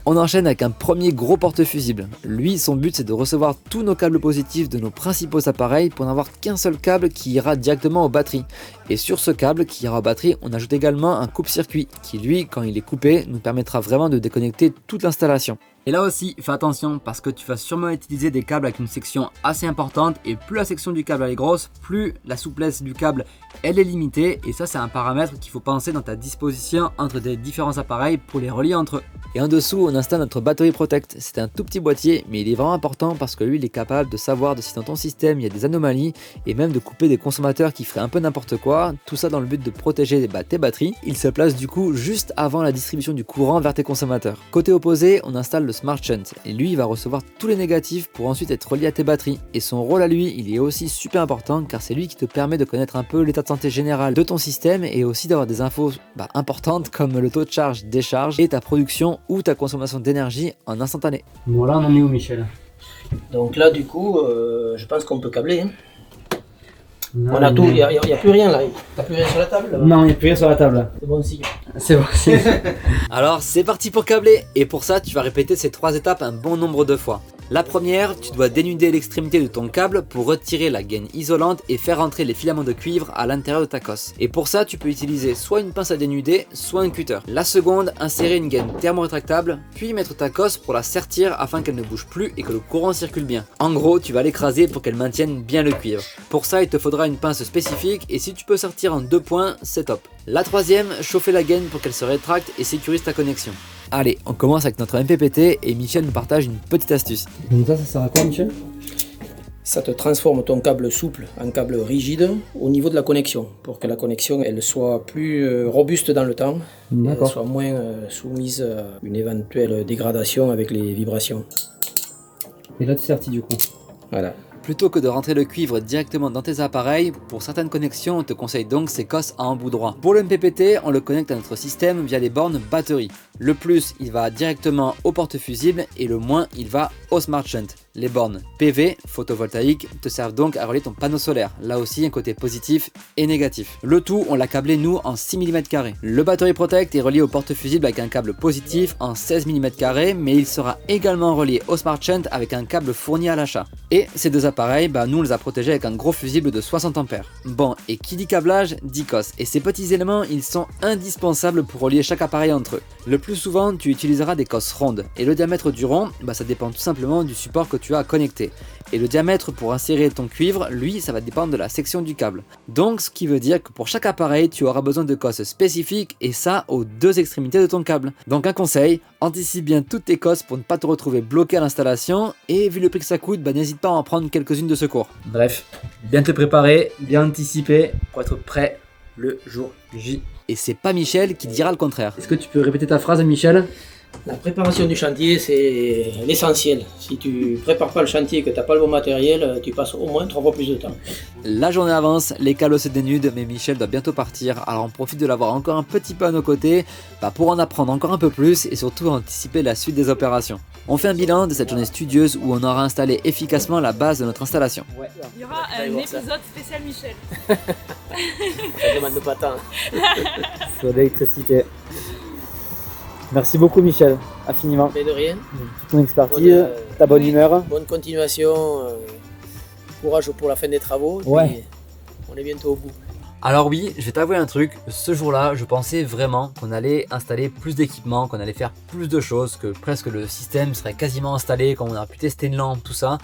On enchaîne avec un premier gros porte-fusible. Lui, son but c'est de recevoir tous nos câbles positifs de nos principaux appareils pour n'avoir qu'un seul câble qui ira directement aux batteries. Et sur ce câble qui ira aux batteries, on ajoute également un coupe-circuit qui lui, quand il est coupé, nous permettra vraiment de déconnecter toute l'installation. Et là aussi, fais attention parce que tu vas sûrement utiliser des câbles avec une section assez importante et plus la section du câble elle est grosse, plus la souplesse du câble elle est limitée et ça c'est un paramètre qu'il faut penser dans ta disposition entre tes différents appareils pour les relier entre eux. Et en dessous, on installe notre battery protect. C'est un tout petit boîtier, mais il est vraiment important parce que lui il est capable de savoir si dans ton système il y a des anomalies et même de couper des consommateurs qui feraient un peu n'importe quoi, tout ça dans le but de protéger tes batteries. Il se place du coup juste avant la distribution du courant vers tes consommateurs. Côté opposé, on installe le Smart Shunt et lui il va recevoir tous les négatifs pour ensuite être relié à tes batteries et son rôle à lui il est aussi super important car c'est lui qui te permet de connaître un peu l'état de santé général de ton système et aussi d'avoir des infos importantes comme le taux de charge, décharge et ta production ou ta consommation d'énergie en instantané. Bon là on en est où Michel? Donc là du coup je pense qu'on peut câbler. Hein. On a tout, il n'y a plus rien là. T'as plus rien sur la table là-bas? Non, il n'y a plus rien sur la table. C'est bon signe. C'est bon signe. Alors c'est parti pour câbler et pour ça tu vas répéter ces 3 étapes un bon nombre de fois. La première, tu dois dénuder l'extrémité de ton câble pour retirer la gaine isolante et faire entrer les filaments de cuivre à l'intérieur de ta cosse. Et pour ça, tu peux utiliser soit une pince à dénuder, soit un cutter. La seconde, insérer une gaine thermorétractable, puis mettre ta cosse pour la sertir afin qu'elle ne bouge plus et que le courant circule bien. En gros, tu vas l'écraser pour qu'elle maintienne bien le cuivre. Pour ça, il te faudra une pince spécifique et si tu peux sortir en 2 points, c'est top. La troisième, chauffer la gaine pour qu'elle se rétracte et sécurise ta connexion. Allez, on commence avec notre MPPT et Michel nous partage une petite astuce. Donc ça sert à quoi, Michel? Ça te transforme ton câble souple en câble rigide au niveau de la connexion, pour que la connexion elle soit plus robuste dans le temps, et elle soit moins soumise à une éventuelle dégradation avec les vibrations. Et là tu sertis du coup. Voilà. Plutôt que de rentrer le cuivre directement dans tes appareils, pour certaines connexions, on te conseille donc ces cosses à embout droit. Pour le MPPT, on le connecte à notre système via les bornes batterie. Le plus, il va directement au porte-fusible et le moins, il va au Smart Shunt. Les bornes PV, photovoltaïques, te servent donc à relier ton panneau solaire. Là aussi, un côté positif et négatif. Le tout, on l'a câblé nous en 6 mm². Le Battery Protect est relié au porte-fusible avec un câble positif en 16 mm², mais il sera également relié au Smart Shunt avec un câble fourni à l'achat. Et ces deux appareils, nous on les a protégés avec un gros fusible de 60 A. Bon, et qui dit câblage, dit cosse. Et ces petits éléments, ils sont indispensables pour relier chaque appareil entre eux. Le plus souvent, tu utiliseras des cosses rondes. Et le diamètre du rond, ça dépend tout simplement du support que tu as à connecter. Et le diamètre pour insérer ton cuivre, lui, ça va dépendre de la section du câble. Donc, ce qui veut dire que pour chaque appareil, tu auras besoin de cosses spécifiques et ça aux 2 extrémités de ton câble. Donc, un conseil, anticipe bien toutes tes cosses pour ne pas te retrouver bloqué à l'installation et vu le prix que ça coûte, n'hésite pas à en prendre quelques-unes de secours. Bref, bien te préparer, bien anticiper pour être prêt le jour J. Et c'est pas Michel qui dira le contraire. Est-ce que tu peux répéter ta phrase, Michel? La préparation du chantier, c'est l'essentiel. Si tu prépares pas le chantier et que tu n'as pas le bon matériel, tu passes au moins 3 fois plus de temps. La journée avance, les câbles se dénudent, mais Michel doit bientôt partir, alors on profite de l'avoir encore un petit peu à nos côtés pour en apprendre encore un peu plus et surtout anticiper la suite des opérations. On fait un bilan de cette journée studieuse où on aura installé efficacement la base de notre installation. Il y aura un épisode spécial Michel. Ça demande pas tant. Sur l'électricité. Merci beaucoup, Michel, infiniment. Mais de rien. Ton expertise, ta bonne humeur. Bonne continuation. Courage pour la fin des travaux. Ouais. On est bientôt au bout. Alors oui, je vais t'avouer un truc, ce jour-là, je pensais vraiment qu'on allait installer plus d'équipements, qu'on allait faire plus de choses, que presque le système serait quasiment installé, qu'on aurait pu tester une lampe, tout ça.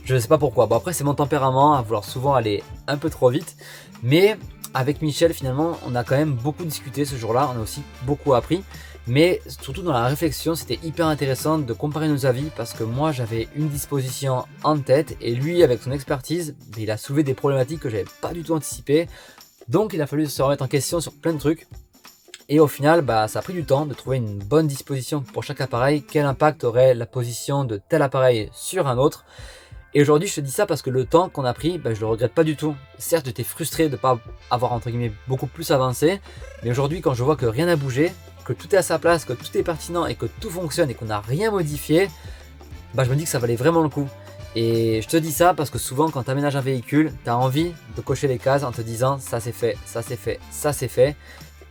Je ne sais pas pourquoi. Bon, après, c'est mon tempérament à vouloir souvent aller un peu trop vite, mais avec Michel, finalement, on a quand même beaucoup discuté ce jour-là, on a aussi beaucoup appris. Mais surtout dans la réflexion, c'était hyper intéressant de comparer nos avis parce que moi j'avais une disposition en tête et lui avec son expertise, il a soulevé des problématiques que j'avais pas du tout anticipées. Donc il a fallu se remettre en question sur plein de trucs. Et au final, ça a pris du temps de trouver une bonne disposition pour chaque appareil. Quel impact aurait la position de tel appareil sur un autre. Et aujourd'hui je te dis ça parce que le temps qu'on a pris, je le regrette pas du tout. Certes j'étais frustré de ne pas avoir entre guillemets beaucoup plus avancé. Mais aujourd'hui quand je vois que rien n'a bougé, que tout est à sa place, que tout est pertinent et que tout fonctionne et qu'on n'a rien modifié, je me dis que ça valait vraiment le coup. Et je te dis ça parce que souvent quand tu aménages un véhicule, tu as envie de cocher les cases en te disant ça c'est fait, ça c'est fait, ça c'est fait.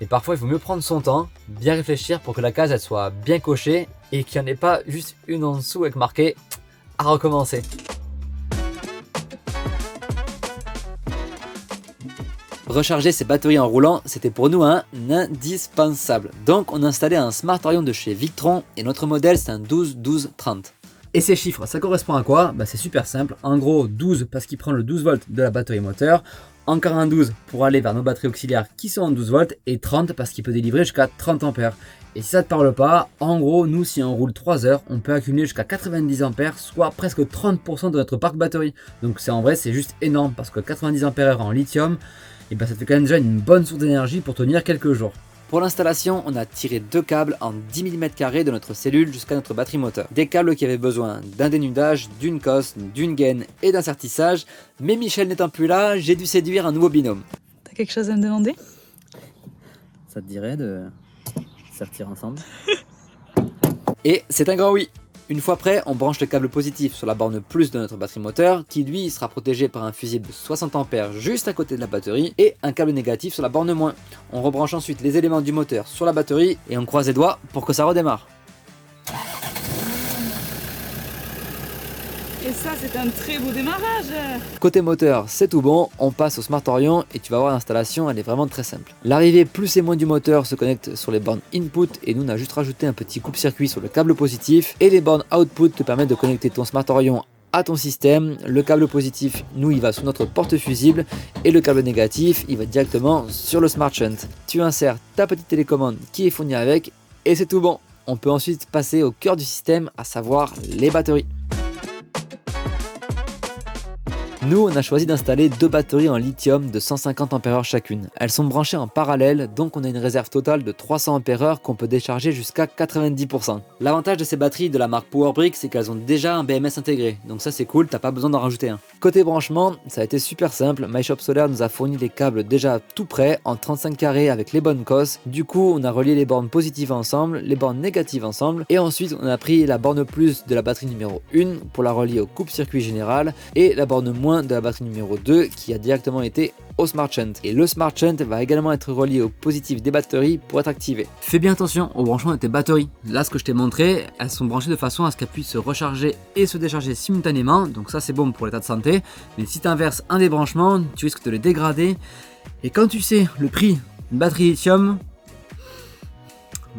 Et parfois il vaut mieux prendre son temps, bien réfléchir pour que la case elle soit bien cochée et qu'il n'y en ait pas juste une en dessous avec marqué à recommencer. Recharger ses batteries en roulant, c'était pour nous un indispensable. Donc on a installé un Smart Orion de chez Victron et notre modèle c'est un 12-12-30. Et ces chiffres, ça correspond à quoi? C'est super simple. En gros 12 parce qu'il prend le 12 volts de la batterie moteur, encore un 12 pour aller vers nos batteries auxiliaires qui sont en 12 volts et 30 parce qu'il peut délivrer jusqu'à 30 ampères. Et si ça te parle pas, en gros nous si on roule 3 heures, on peut accumuler jusqu'à 90 ampères, soit presque 30% de notre parc batterie. Donc en vrai c'est juste énorme parce que 90 ampères en lithium, et ça te fait quand même déjà une bonne source d'énergie pour tenir quelques jours. Pour l'installation, on a tiré 2 câbles en 10 mm² de notre cellule jusqu'à notre batterie moteur. Des câbles qui avaient besoin d'un dénudage, d'une cosse, d'une gaine et d'un sertissage, mais Michel n'étant plus là, j'ai dû séduire un nouveau binôme. T'as quelque chose à me demander? Ça te dirait de sertir ensemble? Et c'est un grand oui. Une fois prêt, on branche le câble positif sur la borne plus de notre batterie moteur qui lui sera protégé par un fusible de 60 ampères juste à côté de la batterie et un câble négatif sur la borne moins. On rebranche ensuite les éléments du moteur sur la batterie et on croise les doigts pour que ça redémarre. Et ça, c'est un très beau démarrage. Côté moteur, c'est tout bon, on passe au Smart Orion et tu vas voir l'installation, elle est vraiment très simple. L'arrivée plus et moins du moteur se connecte sur les bornes input et nous on a juste rajouté un petit coupe-circuit sur le câble positif et les bornes output te permettent de connecter ton Smart Orion à ton système. Le câble positif, nous, il va sur notre porte fusible et le câble négatif, il va directement sur le Smart Shunt. Tu insères ta petite télécommande qui est fournie avec et c'est tout bon. On peut ensuite passer au cœur du système, à savoir les batteries. Nous, on a choisi d'installer 2 batteries en lithium de 150 Ah chacune. Elles sont branchées en parallèle, donc on a une réserve totale de 300 Ah qu'on peut décharger jusqu'à 90%. L'avantage de ces batteries de la marque Powerbrick, c'est qu'elles ont déjà un BMS intégré, donc ça c'est cool, t'as pas besoin d'en rajouter un. Côté branchement, ça a été super simple, MyShop Solar nous a fourni les câbles déjà tout prêts, en 35 carrés avec les bonnes cosses. Du coup, on a relié les bornes positives ensemble, les bornes négatives ensemble, et ensuite on a pris la borne plus de la batterie numéro 1 pour la relier au coupe-circuit général, et la borne moins de la batterie numéro 2 qui a directement été au Smart Shunt. Et le Smart Shunt va également être relié au positif des batteries pour être activé. Fais bien attention au branchement de tes batteries. Là, ce que je t'ai montré, elles sont branchées de façon à ce qu'elles puissent se recharger et se décharger simultanément. Donc ça, c'est bon pour l'état de santé. Mais si tu inverses un des branchements, tu risques de les dégrader. Et quand tu sais le prix d'une batterie lithium,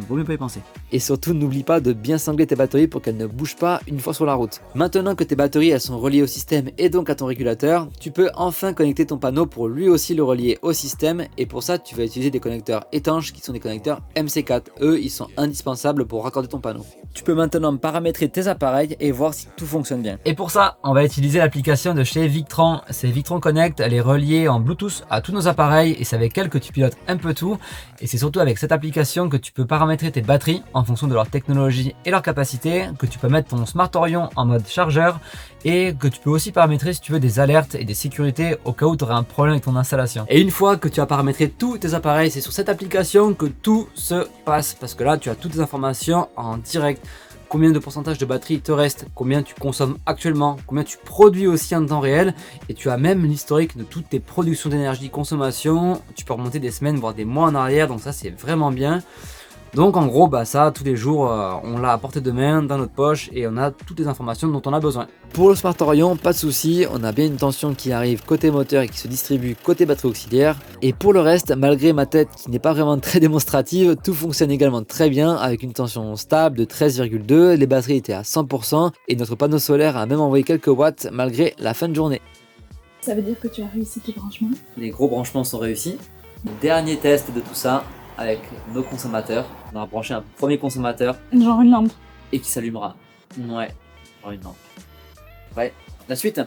vaut mieux pas y penser. Et surtout, n'oublie pas de bien cingler tes batteries pour qu'elles ne bougent pas une fois sur la route. Maintenant que tes batteries elles sont reliées au système et donc à ton régulateur, tu peux enfin connecter ton panneau pour lui aussi le relier au système. Et pour ça, tu vas utiliser des connecteurs étanches qui sont des connecteurs MC4. Eux, ils sont indispensables pour raccorder ton panneau. Tu peux maintenant paramétrer tes appareils et voir si tout fonctionne bien. Et pour ça, on va utiliser l'application de chez Victron. C'est Victron Connect, elle est reliée en Bluetooth à tous nos appareils et c'est avec elle que tu pilotes un peu tout. Et c'est surtout avec cette application que tu peux paramétrer tes batteries en fonction de leur technologie et leur capacité, que tu peux mettre ton Smart Orion en mode chargeur et que tu peux aussi paramétrer si tu veux des alertes et des sécurités au cas où tu aurais un problème avec ton installation. Et une fois que tu as paramétré tous tes appareils, c'est sur cette application que tout se passe parce que là tu as toutes les informations en direct. Combien de pourcentage de batterie il te reste, combien tu consommes actuellement, combien tu produis aussi en temps réel et tu as même l'historique de toutes tes productions d'énergie consommation. Tu peux remonter des semaines voire des mois en arrière, donc ça c'est vraiment bien. Donc en gros, ça, tous les jours, on l'a à portée de main dans notre poche et on a toutes les informations dont on a besoin. Pour le Smart Orion, pas de souci, on a bien une tension qui arrive côté moteur et qui se distribue côté batterie auxiliaire. Et pour le reste, malgré ma tête qui n'est pas vraiment très démonstrative, tout fonctionne également très bien avec une tension stable de 13,2, les batteries étaient à 100% et notre panneau solaire a même envoyé quelques watts malgré la fin de journée. Ça veut dire que tu as réussi tes branchements? Les gros branchements sont réussis. Dernier test de tout ça. Avec nos consommateurs, on a branché un premier consommateur. Genre une lampe. Et qui s'allumera. Ouais, genre une lampe. Ouais, la suite.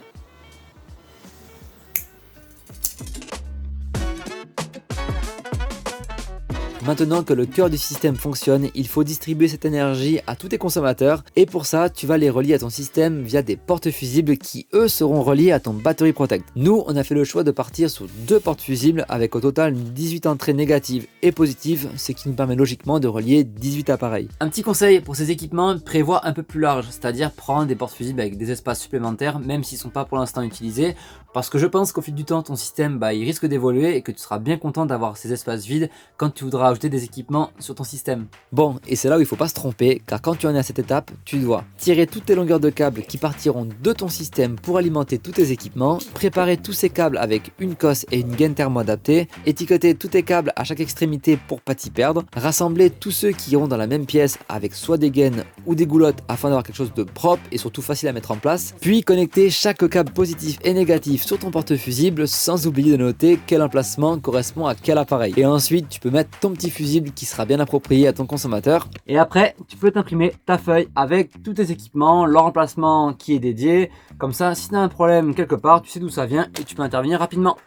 Maintenant que le cœur du système fonctionne, il faut distribuer cette énergie à tous tes consommateurs et pour ça, tu vas les relier à ton système via des portes fusibles qui eux seront reliés à ton Battery Protect. Nous, on a fait le choix de partir sur 2 portes fusibles avec au total 18 entrées négatives et positives, ce qui nous permet logiquement de relier 18 appareils. Un petit conseil pour ces équipements, prévois un peu plus large, c'est-à-dire prends des portes fusibles avec des espaces supplémentaires, même s'ils ne sont pas pour l'instant utilisés, parce que je pense qu'au fil du temps, ton système, il risque d'évoluer et que tu seras bien content d'avoir ces espaces vides quand tu voudras ajouter des équipements sur ton système. Bon, et c'est là où il ne faut pas se tromper, car quand tu en es à cette étape, tu dois tirer toutes tes longueurs de câbles qui partiront de ton système pour alimenter tous tes équipements, préparer tous ces câbles avec une cosse et une gaine thermo adaptée, étiqueter tous tes câbles à chaque extrémité pour pas t'y perdre, rassembler tous ceux qui iront dans la même pièce avec soit des gaines ou des goulottes afin d'avoir quelque chose de propre et surtout facile à mettre en place, puis connecter chaque câble positif et négatif sur ton porte fusible sans oublier de noter quel emplacement correspond à quel appareil. Et ensuite, tu peux mettre ton petit fusible qui sera bien approprié à ton consommateur. Et après, tu peux t'imprimer ta feuille avec tous tes équipements, leur emplacement qui est dédié. Comme ça, si tu as un problème quelque part, tu sais d'où ça vient et tu peux intervenir rapidement.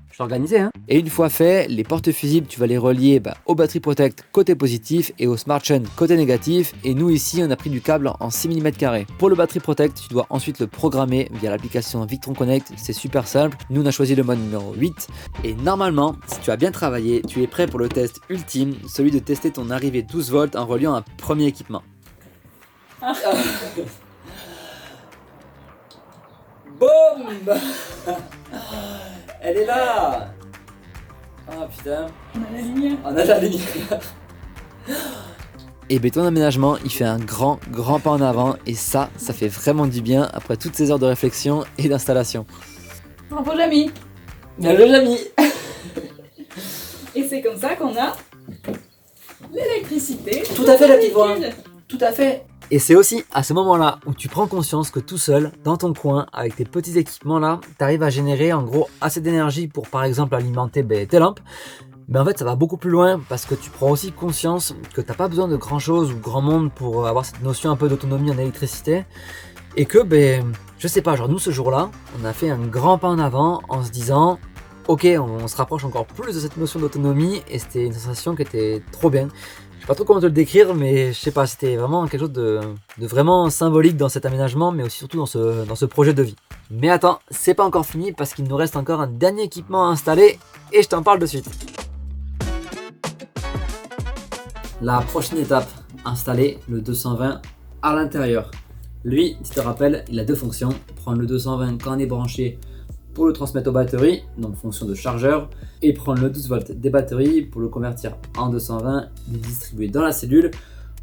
Je suis organisé, hein. Et une fois fait, les portes fusibles, tu vas les relier au Battery Protect côté positif et au Smart Shunt côté négatif. Et nous ici, on a pris du câble en 6 mm². Pour le Battery Protect, tu dois ensuite le programmer via l'application Victron Connect. C'est super simple. Nous, on a choisi le mode numéro 8. Et normalement, si tu as bien travaillé, tu es prêt pour le test ultime, celui de tester ton arrivée 12 volts en reliant un premier équipement. Boum. Elle est là. Ah putain. On a la lumière. On a la lumière. et ben ton aménagement il fait un grand pas en avant et ça fait vraiment du bien après toutes ces heures de réflexion et d'installation. Bravo Jamy. Bien Jamy. Et c'est comme ça qu'on a l'électricité. Tout à fait la petite voix. Tout à fait. Et c'est aussi à ce moment-là où tu prends conscience que tout seul, dans ton coin, avec tes petits équipements là, tu arrives à générer en gros assez d'énergie pour par exemple alimenter tes lampes. Mais en fait ça va beaucoup plus loin parce que tu prends aussi conscience que tu n'as pas besoin de grand chose ou grand monde pour avoir cette notion un peu d'autonomie en électricité. Et que je sais pas, genre nous ce jour-là, on a fait un grand pas en avant en se disant ok, on se rapproche encore plus de cette notion d'autonomie et c'était une sensation qui était trop bien. Je sais pas trop comment te le décrire, mais je sais pas, c'était vraiment quelque chose de vraiment symbolique dans cet aménagement, mais aussi surtout dans ce projet de vie. Mais attends, c'est pas encore fini parce qu'il nous reste encore un dernier équipement à installer et je t'en parle de suite. La prochaine étape, installer le 220 à l'intérieur. Lui, tu te rappelles, il a deux fonctions. Prendre le 220 quand on est branché pour le transmettre aux batteries, donc fonction de chargeur, et prendre le 12 volts des batteries pour le convertir en 220, le distribuer dans la cellule,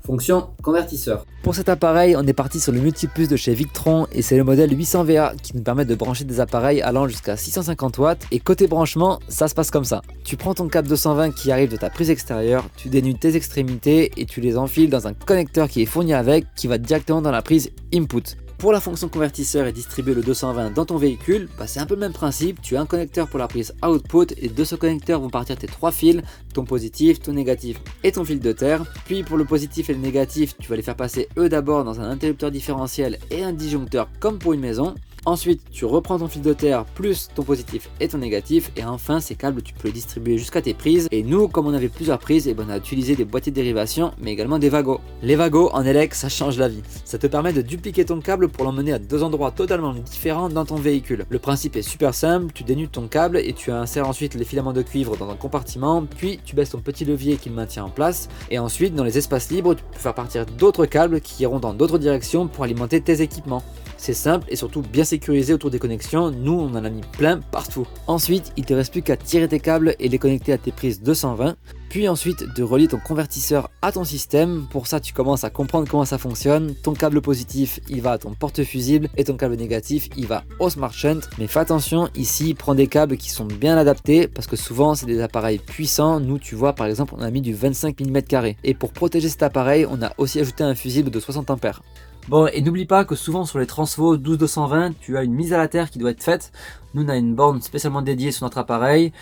fonction convertisseur. Pour cet appareil, on est parti sur le Multiplus de chez Victron et c'est le modèle 800VA qui nous permet de brancher des appareils allant jusqu'à 650 watts. Et côté branchement, ça se passe comme ça. Tu prends ton câble 220 qui arrive de ta prise extérieure, tu dénudes tes extrémités et tu les enfiles dans un connecteur qui est fourni avec, qui va directement dans la prise input. Pour la fonction convertisseur et distribuer le 220 dans ton véhicule, c'est un peu le même principe, tu as un connecteur pour la prise output et de ce connecteur vont partir tes trois fils, ton positif, ton négatif et ton fil de terre. Puis pour le positif et le négatif, tu vas les faire passer eux d'abord dans un interrupteur différentiel et un disjoncteur comme pour une maison. Ensuite, tu reprends ton fil de terre plus ton positif et ton négatif et enfin ces câbles tu peux les distribuer jusqu'à tes prises et nous comme on avait plusieurs prises on a utilisé des boîtiers de dérivation mais également des wagos. Les wagos en élec ça change la vie, ça te permet de dupliquer ton câble pour l'emmener à deux endroits totalement différents dans ton véhicule. Le principe est super simple, tu dénudes ton câble et tu insères ensuite les filaments de cuivre dans un compartiment puis tu baisses ton petit levier qui le maintient en place et ensuite dans les espaces libres tu peux faire partir d'autres câbles qui iront dans d'autres directions pour alimenter tes équipements. C'est simple et surtout bien sécurisé autour des connexions, nous on en a mis plein partout. Ensuite, il te reste plus qu'à tirer tes câbles et les connecter à tes prises 220, puis ensuite de relier ton convertisseur à ton système. Pour ça, tu commences à comprendre comment ça fonctionne. Ton câble positif, il va à ton porte-fusible et ton câble négatif, il va au Smart Shunt. Mais fais attention, ici, prends des câbles qui sont bien adaptés parce que souvent, c'est des appareils puissants. Nous, tu vois, par exemple, on a mis du 25 mm². Et pour protéger cet appareil, on a aussi ajouté un fusible de 60 ampères. Bon, et n'oublie pas que souvent sur les transfos 12-220, tu as une mise à la terre qui doit être faite. Nous, on a une borne spécialement dédiée sur notre appareil.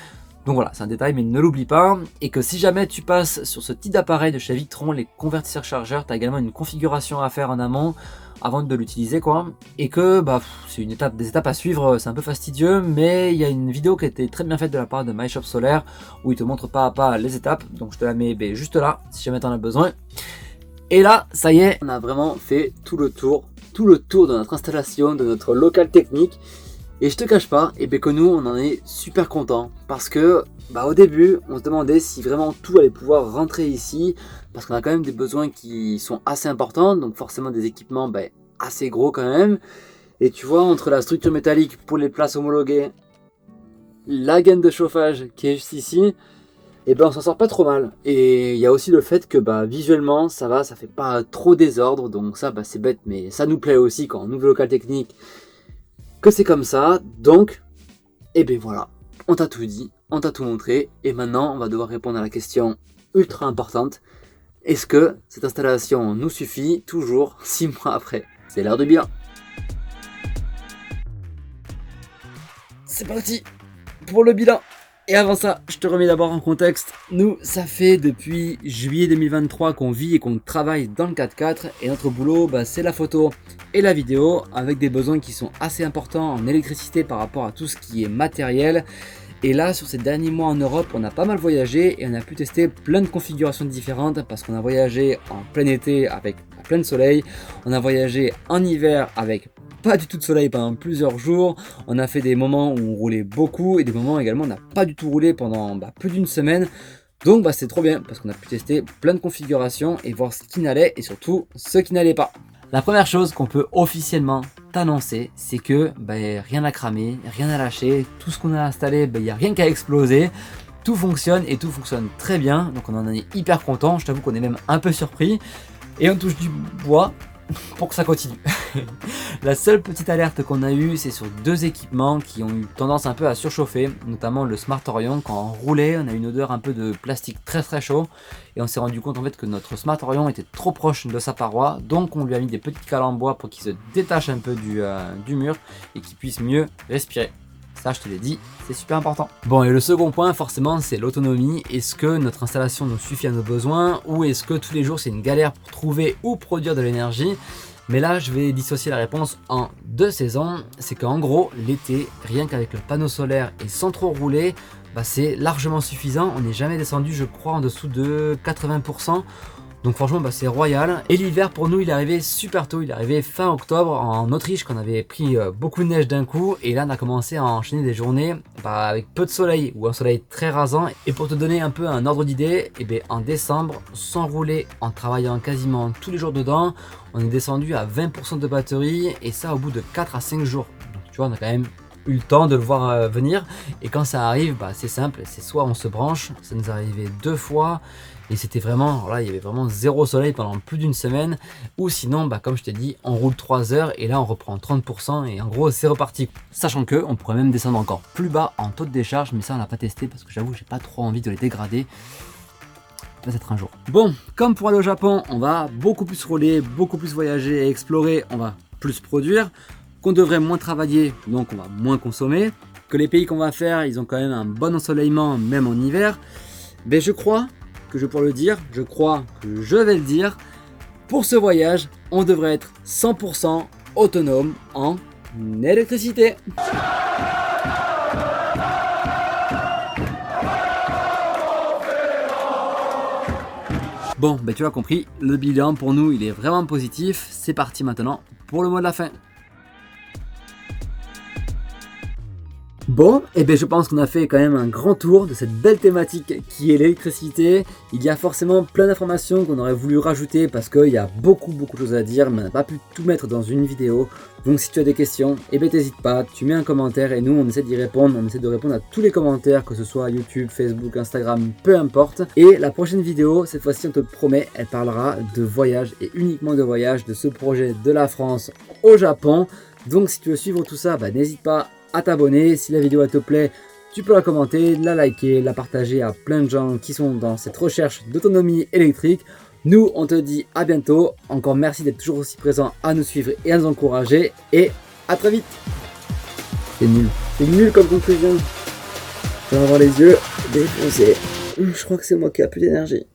Donc voilà, c'est un détail, mais ne l'oublie pas. Et que si jamais tu passes sur ce type d'appareil de chez Victron, les convertisseurs chargeurs, tu as également une configuration à faire en amont avant de l'utiliser, quoi. Et que c'est des étapes à suivre, c'est un peu fastidieux, mais il y a une vidéo qui a été très bien faite de la part de MyShop Solaire où il te montre pas à pas les étapes. Donc je te la mets juste là, si jamais tu en as besoin. Et là, ça y est, on a vraiment fait tout le tour de notre installation, de notre local technique. Et je te cache pas, que nous, on en est super contents. Parce que, au début, on se demandait si vraiment tout allait pouvoir rentrer ici. Parce qu'on a quand même des besoins qui sont assez importants. Donc forcément des équipements assez gros quand même. Et tu vois, entre la structure métallique pour les places homologuées, la gaine de chauffage qui est juste ici, on s'en sort pas trop mal. Et il y a aussi le fait que visuellement ça va, ça fait pas trop désordre. Donc ça c'est bête mais ça nous plaît aussi quand on ouvre le local technique que c'est comme ça. Donc voilà, on t'a tout dit, on t'a tout montré. Et maintenant on va devoir répondre à la question ultra importante. Est-ce que cette installation nous suffit toujours 6 mois après? C'est l'heure du bilan. C'est parti pour le bilan. Et avant ça, je te remets d'abord en contexte. Nous, ça fait depuis juillet 2023 qu'on vit et qu'on travaille dans le 4x4. Et notre boulot, c'est la photo et la vidéo, avec des besoins qui sont assez importants en électricité par rapport à tout ce qui est matériel. Et là, sur ces derniers mois en Europe, on a pas mal voyagé et on a pu tester plein de configurations différentes parce qu'on a voyagé en plein été avec plein de soleil. On a voyagé en hiver avec pas du tout de soleil pendant plusieurs jours. On a fait des moments où on roulait beaucoup et des moments également où on n'a pas du tout roulé pendant plus d'une semaine. Donc c'est trop bien parce qu'on a pu tester plein de configurations et voir ce qui n'allait et surtout ce qui n'allait pas. La première chose qu'on peut officiellement t'annoncer, c'est que rien n'a cramé, rien n'a lâché, tout ce qu'on a installé, il n'y a rien qui a explosé. tout fonctionne et tout fonctionne très bien. Donc on en est hyper content. Je t'avoue qu'on est même un peu surpris. Et on touche du bois pour que ça continue. La seule petite alerte qu'on a eue, c'est sur 2 équipements qui ont eu tendance un peu à surchauffer, notamment le Smart Orion. Quand on roulait, on a une odeur un peu de plastique très très chaud et on s'est rendu compte en fait que notre Smart Orion était trop proche de sa paroi, donc on lui a mis des petites cales en bois pour qu'il se détache un peu du mur et qu'il puisse mieux respirer. Ça, je te l'ai dit, c'est super important. Bon, et le second point, forcément, c'est l'autonomie. Est-ce que notre installation nous suffit à nos besoins ou est-ce que tous les jours, c'est une galère pour trouver ou produire de l'énergie? Mais là, je vais dissocier la réponse en 2 saisons. C'est qu'en gros, l'été, rien qu'avec le panneau solaire et sans trop rouler, c'est largement suffisant. On n'est jamais descendu, je crois, en dessous de 80%. Donc franchement c'est royal. Et l'hiver pour nous il est arrivé super tôt, il est arrivé fin octobre en Autriche qu'on avait pris beaucoup de neige d'un coup. Et là on a commencé à enchaîner des journées avec peu de soleil ou un soleil très rasant. Et pour te donner un peu un ordre d'idée, en décembre, sans rouler, en travaillant quasiment tous les jours dedans, on est descendu à 20% de batterie et ça au bout de 4 à 5 jours. Donc tu vois on a quand même eu le temps de le voir venir. Et quand ça arrive c'est simple, c'est soit on se branche, ça nous est arrivé 2 fois. Et c'était vraiment, là il y avait vraiment 0 soleil pendant plus d'une semaine. Ou sinon, comme je t'ai dit, on roule 3 heures et là on reprend 30% et en gros c'est reparti. Sachant que on pourrait même descendre encore plus bas en taux de décharge, mais ça on n'a pas testé parce que j'avoue j'ai pas trop envie de les dégrader. Peut-être un jour. Bon, comme pour aller au Japon, on va beaucoup plus rouler, beaucoup plus voyager et explorer, on va plus produire. Qu'on devrait moins travailler, donc on va moins consommer. Que les pays qu'on va faire, ils ont quand même un bon ensoleillement, même en hiver. Mais je crois que je pourrais le dire, je crois que je vais le dire, pour ce voyage, on devrait être 100% autonome en électricité. Bon, tu l'as compris, le bilan pour nous, il est vraiment positif. C'est parti maintenant pour le mot de la fin. Bon, je pense qu'on a fait quand même un grand tour de cette belle thématique qui est l'électricité. Il y a forcément plein d'informations qu'on aurait voulu rajouter parce qu'il y a beaucoup de choses à dire, mais on n'a pas pu tout mettre dans une vidéo. Donc si tu as des questions, t'hésites pas, tu mets un commentaire et nous on essaie d'y répondre. On essaie de répondre à tous les commentaires, que ce soit YouTube, Facebook, Instagram, peu importe. Et la prochaine vidéo, cette fois-ci on te promet, elle parlera de voyage et uniquement de voyage, de ce projet de la France au Japon. Donc si tu veux suivre tout ça, n'hésite pas à t'abonner. Si la vidéo elle te plaît, tu peux la commenter, la liker, la partager à plein de gens qui sont dans cette recherche d'autonomie électrique. Nous on te dit à bientôt, encore merci d'être toujours aussi présent à nous suivre et à nous encourager et à très vite. C'est nul comme conclusion. Je vais avoir les yeux défoncés, je crois que c'est moi qui ai plus d'énergie.